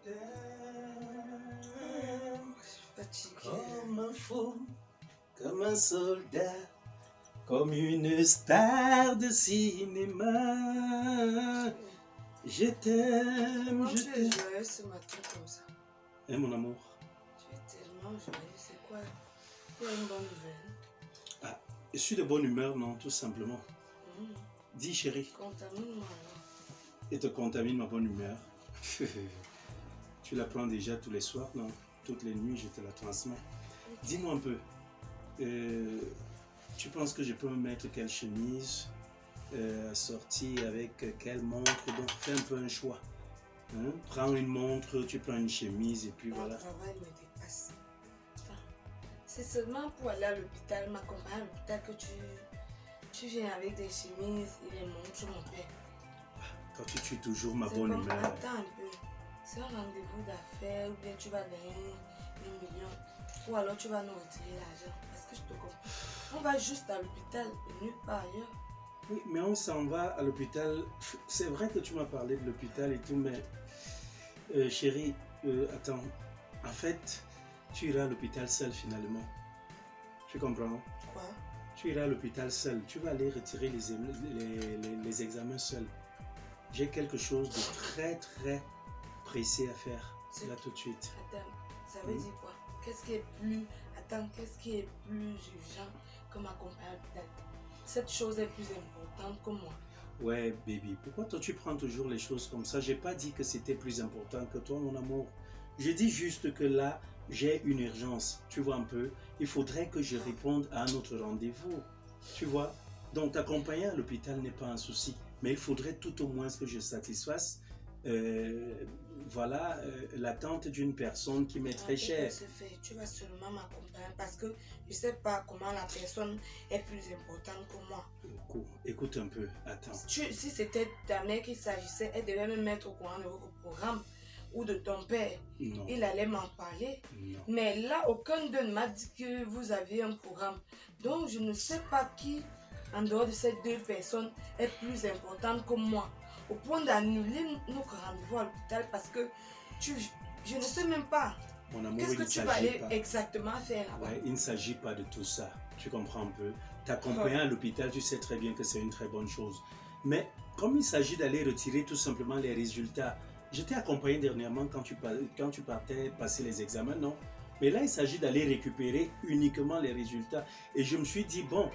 t'aime Fatigué. comme un fou, comme un soldat, comme une star de cinéma. Je t'aime, Comment je tu es t'aime. joyeux ce matin comme ça? Hein, mon amour? Tu es tellement joyeux, c'est quoi? Il y a une bonne nouvelle. Ah, je suis de bonne humeur, non, tout simplement. Dis chérie. Contamine-moi alors. Et te contamine ma bonne humeur. Tu la prends déjà tous les soirs, non? Toutes les nuits, je te la transmets. Dis-moi un peu, tu penses que je peux me mettre quelle chemise, assortie avec quelle montre? Donc fais un peu un choix. Hein? Prends une montre, tu prends une chemise et puis Mon voilà. travail me dépasse. Enfin, c'est seulement pour aller à l'hôpital, m'accompagner à l'hôpital que tu viens avec des chemises et des montres, mon père. Quand tu tues toujours ma C'est bonne comme, humeur. attends un peu. C'est un rendez-vous d'affaires ou bien tu vas gagner 1 million ou alors tu vas nous retirer l'argent. Est-ce que je te comprends? On va juste à l'hôpital et nulle part ailleurs. Oui, mais on s'en va à l'hôpital. C'est vrai que tu m'as parlé de l'hôpital et tout, mais chérie, attends. En fait, tu iras à l'hôpital seul finalement. Tu comprends? Quoi? Tu iras à l'hôpital seul. Tu vas aller retirer les examens seul. J'ai quelque chose de très très pressé à faire là tout de suite. Attends, ça veut dire quoi? Qu'est-ce qui est plus... Attends, qu'est-ce qui est plus urgent que m'accompagner à l'hôpital? Cette chose est plus importante que moi. Ouais, baby, pourquoi toi tu prends toujours les choses comme ça? J'ai pas dit que c'était plus important que toi, mon amour. J'ai dit juste que là, j'ai une urgence. Tu vois un peu? Il faudrait que je réponde à un autre rendez-vous. Tu vois? Donc, t'accompagner à l'hôpital n'est pas un souci. Mais il faudrait tout au moins que je satisfasse l'attente d'une personne qui m'est très chère. Tu vas seulement m'accompagner parce que je ne sais pas comment la personne est plus importante que moi. Écoute un peu, attends. Si c'était ta mère qu'il s'agissait, elle devait me mettre au courant de votre programme ou de ton père. Non. Il allait m'en parler. Non. Mais là, aucun d'eux ne m'a dit que vous aviez un programme. Donc, je ne sais pas qui, en dehors de ces deux personnes, est plus importante que moi. Au point d'annuler notre rendez-vous à l'hôpital parce que je ne sais même pas. Mon amour, Qu'est-ce que tu vas aller exactement faire là-bas? Ouais, il ne s'agit pas de tout ça. Tu comprends un peu? T'accompagner à l'hôpital, tu sais très bien que c'est une très bonne chose. Mais comme il s'agit d'aller retirer tout simplement les résultats, je t'ai accompagné dernièrement quand tu partais passer les examens, non? Mais là, il s'agit d'aller récupérer uniquement les résultats. Et je me suis dit, bon,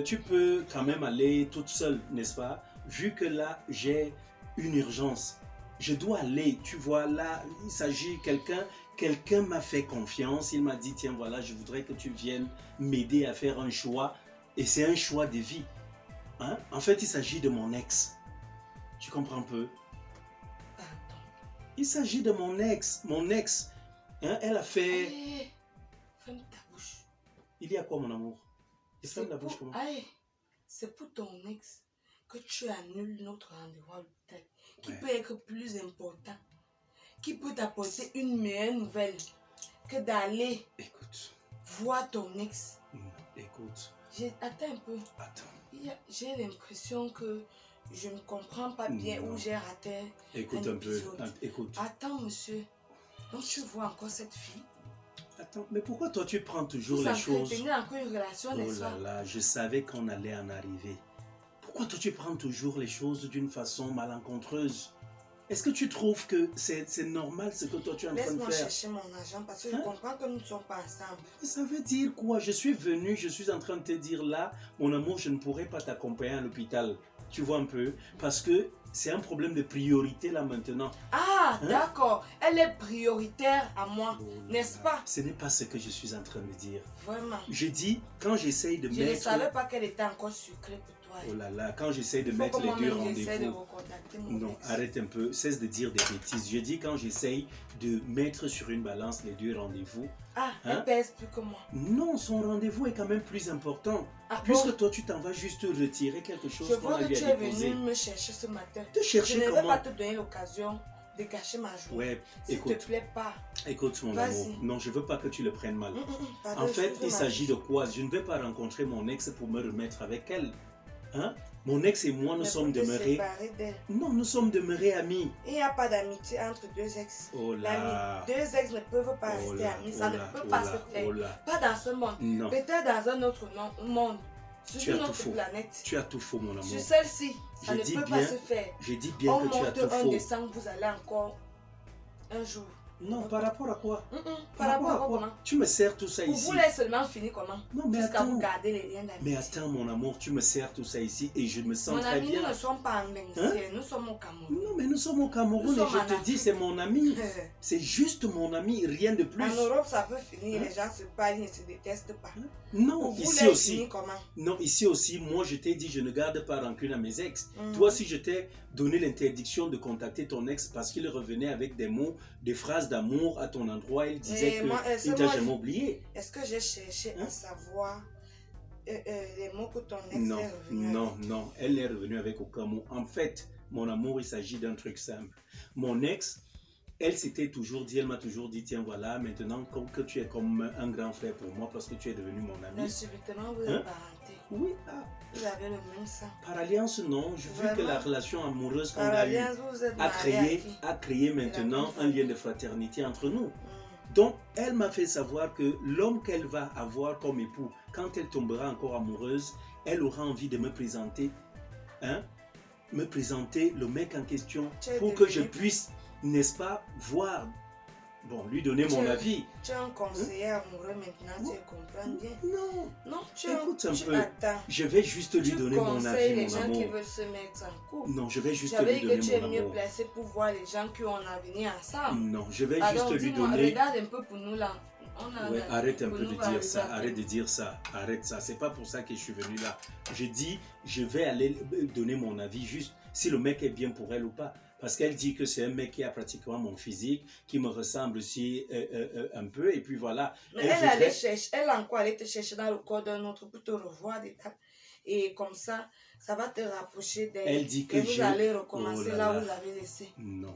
tu peux quand même aller toute seule, n'est-ce pas? Vu que là, j'ai une urgence. Je dois aller, tu vois, là, il s'agit quelqu'un m'a fait confiance, il m'a dit, tiens, voilà, je voudrais que tu viennes m'aider à faire un choix. Et c'est un choix de vie. Hein? En fait, il s'agit de mon ex. Tu comprends un peu? Pardon. Il s'agit de mon ex. Mon ex, hein, elle a fait... Allez, ferme ta bouche. Il y a quoi, mon amour? Ferme la bouche comment? Allez, c'est pour ton ex que tu annules notre rendez-vous à l'hôpital, qui Ouais. peut être plus important, qui peut t'apporter une meilleure nouvelle que d'aller voir ton ex. Non, écoute. Attends un peu. Attends. J'ai l'impression que je ne comprends pas bien où j'ai raté. Écoute un peu. Écoute. Attends, monsieur. Donc tu vois encore cette fille? Attends, mais pourquoi toi tu prends toujours les choses? Vous encore une relation, n'est-ce pas? Oh là là, je savais qu'on allait en arriver. Pourquoi toi tu prends toujours les choses d'une façon malencontreuse? Est-ce que tu trouves que c'est normal ce que toi tu es en train de faire? Laisse-moi chercher mon argent parce que je comprends que nous ne sommes pas ensemble. Ça veut dire quoi? Je suis venu, je suis en train de te dire là, mon amour, je ne pourrais pas t'accompagner à l'hôpital. Tu vois un peu? Parce que c'est un problème de priorité là maintenant. Ah, d'accord. Elle est prioritaire à moi, n'est-ce pas? Ce n'est pas ce que je suis en train de dire. Vraiment. Je dis, quand j'essaye de mettre... Je ne savais pas qu'elle était encore sucrée pour toi. Oh là là, quand j'essaye de mettre les deux rendez-vous... Non, arrête un peu, cesse de dire des bêtises. Je dis quand j'essaye de mettre sur une balance les deux rendez-vous... Ah, elle pèse plus que moi. Non, son rendez-vous est quand même plus important. Puisque toi, tu t'en vas juste retirer quelque chose qu'on a lui a déposé. Je vois que tu es venu me chercher ce matin. Te chercher comment? Je ne vais pas te donner l'occasion de gâcher ma journée. Ouais, s'il te plaît pas. Écoute mon amour, non, je veux pas que tu le prennes mal. En fait, il s'agit de quoi? Je ne vais pas rencontrer mon ex pour me remettre avec elle. Hein? Mon ex et moi, nous Mais sommes pour te demeurés... séparer d'elle. Non, nous sommes demeurés amis. Il n'y a pas d'amitié entre deux ex. Oh là. Deux ex ne peuvent pas Oh rester là, amis. oh Ça ne là, peut oh pas là, se faire. oh là. Pas dans ce monde. Non, Peut-être dans un autre monde. Tu Sur as une tout autre faux. planète. Tu as tout faux, mon amour. Sur celle-ci, ça Je ne dis peut bien- pas se faire. J'ai dit bien On que tu as monte, tout on faux. descend, vous allez encore un jour. Non, par rapport à quoi? Par rapport à quoi, comment? Tu me sers tout ça Pour ici. vous, là, seulement fini comment? Non, mais Jusqu'à vous attends. garder les liens d'amitié. Mais attends, mon amour, tu me sers tout ça ici et je me sens Mon très ami, bien. nous ne sommes pas en Bénitier, nous sommes au Cameroun. Non, mais nous sommes au Cameroun Nous et sommes je en te dis, Afrique. c'est mon ami. C'est juste mon ami, rien de plus. En Europe, ça peut finir, Hein? les gens se parlent, ils ne se détestent pas. Non, Pour vous, ici là, aussi. fini comment? Non, ici aussi, moi je t'ai dit, je ne garde pas rancune à mes ex. Mhm. Toi, si je t'ai donné l'interdiction de contacter ton ex parce qu'il revenait avec des mots, des phrases d'amour à ton endroit, il disait Et moi, qu'il c'est t'a moi- jamais oublié. Est-ce que j'ai cherché Hein? à savoir les mots que ton ex Non, est revenu non, avec? non, elle n'est revenue avec aucun mot. En fait, mon amour, il s'agit d'un truc simple. Mon ex, elle s'était toujours dit, elle m'a toujours dit, tiens voilà, maintenant que tu es comme un grand frère pour moi parce que tu es devenu mon Là, ami. subitement, vous Hein? êtes parenté. Oui, Vous avez le même sang. par alliance, non. Je veux que Vraiment? la relation amoureuse qu'on Par a eue alliance, vous êtes a marié à créé, qui? a créé maintenant même un famille. lien de fraternité entre nous. Hmm. Donc, elle m'a fait savoir que l'homme qu'elle va avoir comme époux, quand elle tombera encore amoureuse, elle aura envie de me présenter, me présenter le mec en question Tu es pour que je devenu- puisse, n'est-ce pas, voir, bon, lui donner mon Tu- avis. Tu es un conseiller amoureux maintenant, tu comprends bien. Non, Non, Écoute un tu peu. attends. je vais juste lui Tu donner mon conseilles avis, les mon gens qui amour. veulent se mettre en couple. Non, je vais juste J'avais lui dit que tu donner es mon mieux amour. placé pour voir les gens qui ont un avenir ensemble. Non, je vais Alors, juste lui dis-moi, donner... regarde un peu pour nous là. On a Ouais, arrête un pour peu nous, de on va dire ça, arriver à arrête de dire ça, arrête ça. C'est pas pour ça que je suis venu là. Je dis, je vais aller donner mon avis juste si le mec est bien pour elle ou pas. Parce qu'elle dit que c'est un mec qui a pratiquement mon physique, qui me ressemble aussi un peu, et puis voilà. Mais Elle elle voudrait- allait chercher, elle encore allait te chercher dans le corps d'un autre pour te revoir des tas. Et comme ça va te rapprocher d'elle. Elle dit que et vous je... allez recommencer Oh là là là. où vous avez laissé. Non,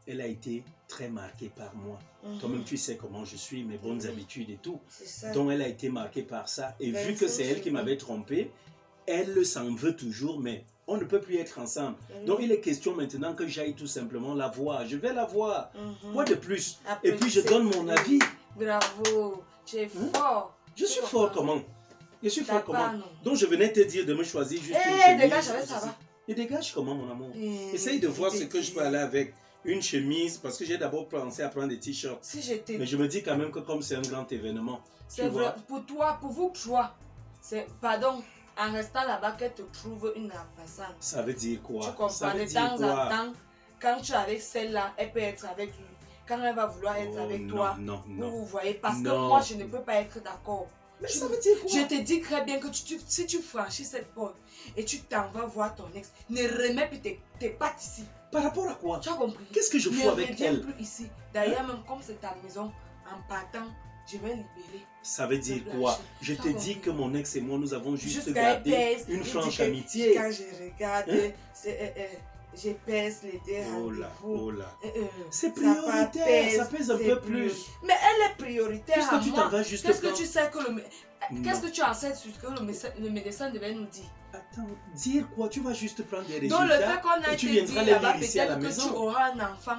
elle a été très marquée par moi. Mhm. Toi-même, tu sais comment je suis, mes bonnes Mhm. habitudes et tout. C'est ça. Donc, elle a été marquée par ça. Et Ben, vu que ça, c'est elle c'est qui bon. m'avait trompé, elle s'en veut toujours, mais on ne peut plus être ensemble. Donc, il est question maintenant que j'aille tout simplement la voir. Je vais la voir. Mhm. Quoi de plus? Et puis, je donne mon avis. Bravo, tu es Hein? fort. Je suis fort comment? Je suis fort T'as comment? pas, non. Donc, je venais te dire de me choisir juste une Eh, chemise. dégage avec ça va. Et dégage comment, mon amour? Eh, Essaye de voir je ce te que je dis. peux aller avec. Une chemise, parce que j'ai d'abord pensé à prendre des t-shirts. Si j'étais. Mais je me dis quand même que comme c'est un grand événement, C'est tu vrai, vois. pour toi, pour vous trois, c'est, pardon, en restant là-bas qu'elle te trouve une remplaçante. Ça veut dire quoi? Tu comprends, Ça veut de dire temps quoi? en temps, quand tu es avec celle-là, elle peut être avec lui. Quand elle va vouloir être Oh, avec non, toi, non, vous non. vous voyez. Parce que Non. moi, je ne peux pas être d'accord. Mais Je- ça veut dire quoi? Je te dis très bien que si tu franchis cette porte et tu t'en vas voir ton ex, ne remets plus tes pattes ici. Par rapport à quoi? Tu as compris? Qu'est-ce que je Ne fous avec reviens elle? plus ici. D'ailleurs, même comme c'est ta maison, en partant, je vais libérer. Ça veut dire quoi? Je te dis que mon ex et moi, nous avons juste Jusqu'à gardé pèse, une il franche dit que amitié. Quand je regarde, Hein? je pèse les deux Oh là, rendez-vous. oh là. Ça C'est pas prioritaire, ça pèse un c'est peu priori- plus. Mais elle est prioritaire à Puisque tu t'en moi. vas juste Qu'est-ce que prendre- tu sais que Non. qu'est-ce que tu en sais sur ce que le médecin devait nous dire? Attends, dire quoi? Tu vas juste prendre des Donc le fait résultats qu'on a et tu été viendras dit les là-bas, lire ici à la peut-être que tu maison. auras un enfant.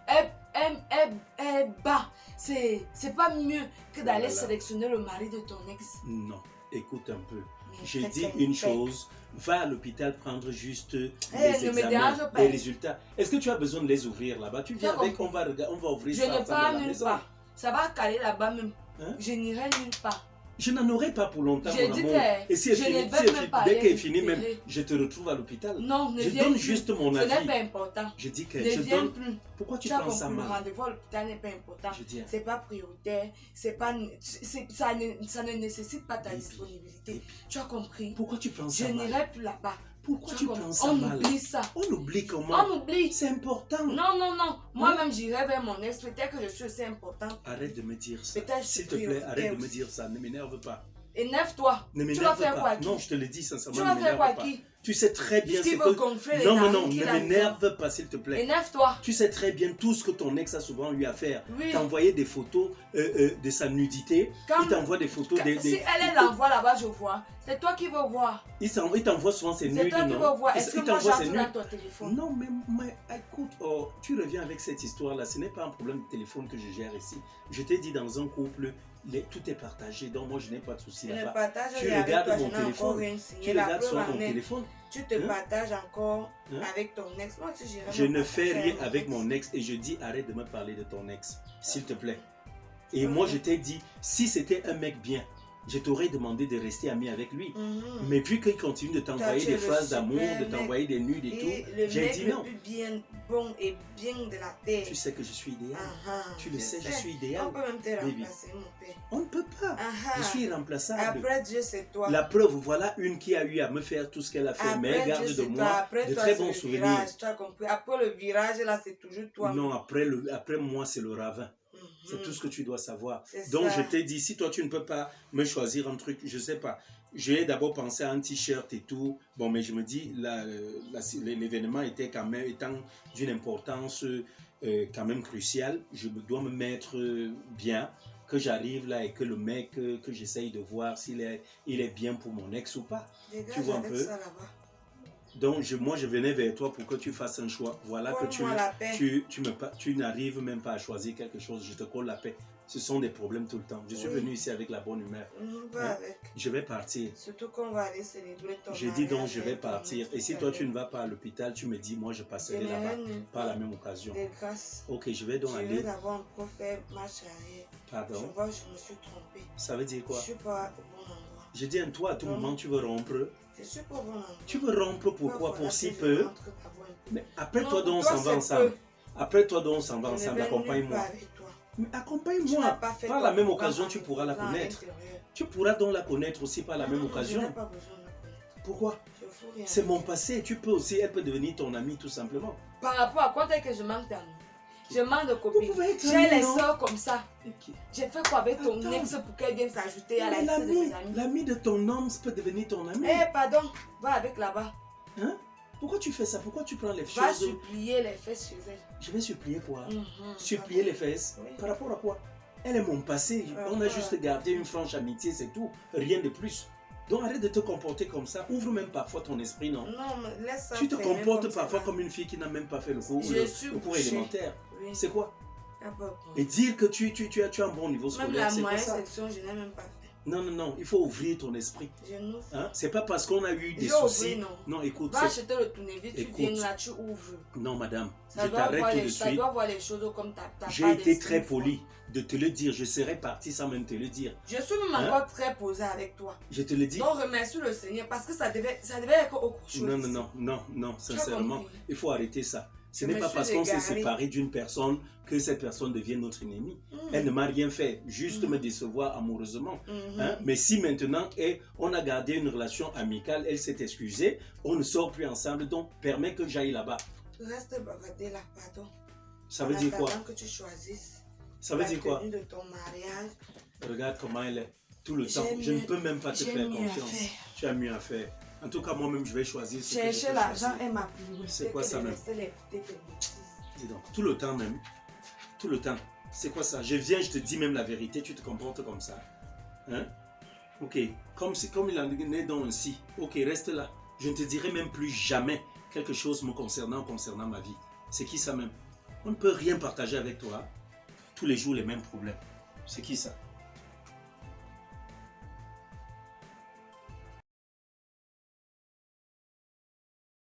Elle bat. C'est pas mieux que d'aller Voilà. sélectionner le mari de ton ex. Non, écoute un peu. Mais J'ai faites dit un une fait. chose, va à l'hôpital prendre juste les ne me dérange examens, pas. les résultats. Est-ce que tu as besoin de les ouvrir là-bas? Tu viens J'ai avec, compris. on va ouvrir Je ça ne ensemble à pars la nulle maison. part. Ça va caler là-bas même. Hein? Je n'irai nulle part. Je n'en aurai pas pour longtemps, J'ai mon dit amour. que Et si elle je finit, ne veux même pas dès aller qu'elle finit, même, récupérer. je te retrouve à l'hôpital. Non, ne Je viens donne plus. juste mon Ce n'est avis. pas important. Je dis que Ne je viens donne. plus. Pourquoi tu Tu as prends ça compris, le mal? rendez-vous à l'hôpital n'est pas important. Je dis, C'est pas prioritaire. Ça ne nécessite pas ta Et puis, disponibilité. et Tu as compris? pourquoi tu prends Je ça mal? n'irai plus là-bas. Pourquoi Tu tu as prends compris? ça On mal? oublie ça. On oublie comment? On oublie. C'est important. Non, non, non. Moi-même, j'irai vers mon ex. Peut-être que je suis aussi importante. Arrête de me dire ça. Peut-être S'il te je suis plaît, arrête de me prioritaire dire ça. Ne m'énerve pas. Énerve-toi. Ne Tu vas m'énerve faire pas. quoi à qui? Non, je te le dis sincèrement. Tu ne vas faire m'énerve quoi à pas. qui? Tu sais très bien Puisqu'il veut gonfler les Non, narines non, qu'il ne a m'énerve pas, s'il te plaît. Énerve-toi. Tu sais très bien tout ce que ton ex a souvent eu à faire. Oui. T'envoyer des photos de sa nudité. Quand- Il t'envoie des photos Si elle l'envoie là-bas, je vois. C'est toi qui veux voir. Il t'envoie souvent ses C'est nudes, toi qui non? veux voir. Est-ce que Il moi t'envoie ses j'entre nudes. dans ton téléphone? Non, mais écoute, oh, tu reviens avec cette histoire-là. Ce n'est pas un problème de téléphone que je gère ici. Je t'ai dit, dans un couple, tout est partagé. Donc, moi, je n'ai pas de souci Je ne là-bas. partage Tu rien avec regardes toi, mon je n'ai encore téléphone. rien Tu signé. La regardes sur preuve mon en est, téléphone. tu te Hein? partages encore Hein? avec ton ex. Moi, tu Je ne fais rien avec mon ex et je dis arrête de me parler de ton ex, s'il te plaît. Et moi, je t'ai dit, si c'était un mec bien, je t'aurais demandé de rester ami avec lui. Mais vu qu'il continue de t'envoyer tu es des le phrases d'amour, super de t'envoyer des nudes et tout, le j'ai mec dit le non. plus bien bon et bien de la terre. Tu sais que je suis idéal. Tu le je sais, je suis On idéal. peut même te Baby. remplacer, mon père. On ne peut pas. Je suis irremplaçable. Après Dieu, c'est toi. La preuve, voilà une qui a eu à me faire tout ce qu'elle a fait, mais elle Après garde Dieu, de c'est moi toi. Après de toi, très c'est bons le souvenirs. virage, tu as compris. Après le virage, là, c'est toujours toi. Non, après moi, c'est le ravin. C'est tout ce que tu dois savoir. C'est Donc, ça. je t'ai dit, si toi, tu ne peux pas me choisir un truc, je ne sais pas. J'ai d'abord pensé à un t-shirt et tout. Bon, mais je me dis, l'événement était quand même, étant d'une importance quand même cruciale, je dois me mettre bien, que j'arrive là et que le mec que j'essaye de voir s'il est bien pour mon ex ou pas. Dégage Tu vois un avec peu. ça là-bas. Donc, moi, je venais vers toi pour que tu fasses un choix. Voilà que Colle-moi la paix. tu n'arrives même pas à choisir quelque chose. Je te colle la paix. Ce sont des problèmes tout le temps. Je suis Oui. venu ici avec la bonne humeur. On va Hein? avec. Je vais partir. Surtout qu'on va aller célébrer ton J'ai dit donc, mariage je vais avec ton partir. ex Et si tout toi, à tu ne l'heure. vas pas à l'hôpital, tu me dis, moi, je Je passerai n'irai là-bas. nulle Par la part. même occasion. De grâce. Ok, je vais donc Je aller. vais d'abord encore faire marche arrière. Je Pardon. vois, je me suis trompée. Ça veut dire Je quoi? suis pas au bon endroit. Je dis à toi, à tout Non. moment, tu veux rompre. Je suis pas au bon endroit. Tu veux rompre pourquoi? Voilà Pour que si je peu. rentre d'abord un peu. Mais après Non, toi, pour donc, on toi, s'en va c'est ensemble. peu. Après toi, donc, on s'en va Je ne ensemble. vais nulle Accompagne-moi. part avec toi. Mais Tu n'as accompagne-moi. pas fait Par ton la même programme occasion, tu en pourras la étant à connaître. l'intérieur. Tu pourras donc la connaître aussi par la même Je occasion. n'ai pas besoin de la connaître. Pourquoi? Je fous rien. C'est mon passé. Tu peux aussi, elle peut devenir ton amie tout simplement. Par rapport à quoi est-ce que je manque d'amis? Je manque de Vous copines. pouvez être J'ai amis, les non? soeurs comme ça. Ok. J'ai fait quoi avec ton Attends. ex pour qu'elle vienne s'ajouter à la Mais liste de mes amis? l'ami de ton homme peut devenir ton ami. Eh, pardon, va avec là-bas. Hein? Pourquoi tu fais ça? Pourquoi tu prends les Va choses? supplier les fesses chez elle. Je vais supplier quoi? Mhm, Supplier les fesses? Oui. Par rapport à quoi? Elle est mon passé. On a Voilà. juste gardé une franche amitié, c'est tout. Rien de plus. Donc arrête de te comporter comme ça. Ouvre même parfois ton esprit, non? Non, mais laisse ça. Tu te traîner comportes comme ça, parfois va. comme une fille qui n'a même pas fait le cours, Je suis le cours bouchée. élémentaire. Oui. C'est quoi? Ah, bon. Et dire que tu as un bon niveau Même scolaire, la c'est quoi moyenne ça? section, je n'ai même pas fait. Non, non, non. Il faut ouvrir ton esprit. Je n'ouvre. Hein? C'est pas parce qu'on a eu des Je ouvre, soucis. non. Non, écoute. Va acheter le tournevis, tu Écoute. viens là, tu ouvres. Non, madame. Ça Je doit voir t'arrête tout de ça suite. doit voir les choses comme ta J'ai part été d'estime, très foi. poli de te le dire. Je serais parti sans même te le dire. Je suis même Hein? encore très posée avec toi. Je te le dis. Donc remercie le Seigneur parce que ça devait être autre chose. Non, non, ici. non, non, non, Tu as sincèrement, compris. il faut arrêter ça. Ce Je n'est me pas suis parce qu'on s'est égarée. séparé d'une personne que cette personne devient notre ennemie. Elle ne m'a rien fait, juste me décevoir amoureusement. Mhm. Hein? Mais si maintenant on a gardé une relation amicale, elle s'est excusée, on ne sort plus ensemble, donc permets que j'aille là-bas. Reste bavardé là, pardon. Ça veut dire quoi? En attendant que tu choisisses Ça veut la dire quoi? tenue de ton mariage. Regarde comment elle est, tout le temps. J'ai Je ne mieux- peux même pas te j'ai faire mieux à confiance. faire. Tu as mieux à faire. En tout cas, moi-même, je vais choisir ce que je Chercher peux l'argent choisir. est ma priorité. C'est quoi que ça de même? rester les petites bêtises. Dis donc, tout le temps même. Tout le temps. C'est quoi ça? Je viens, je te dis même la vérité, tu te comportes comme ça. Hein? Ok. Comme il en est dans un si. Ok, reste là. Je ne te dirai même plus jamais quelque chose me concernant ma vie. C'est qui ça même? On ne peut rien partager avec toi. Tous les jours les mêmes problèmes. C'est qui ça?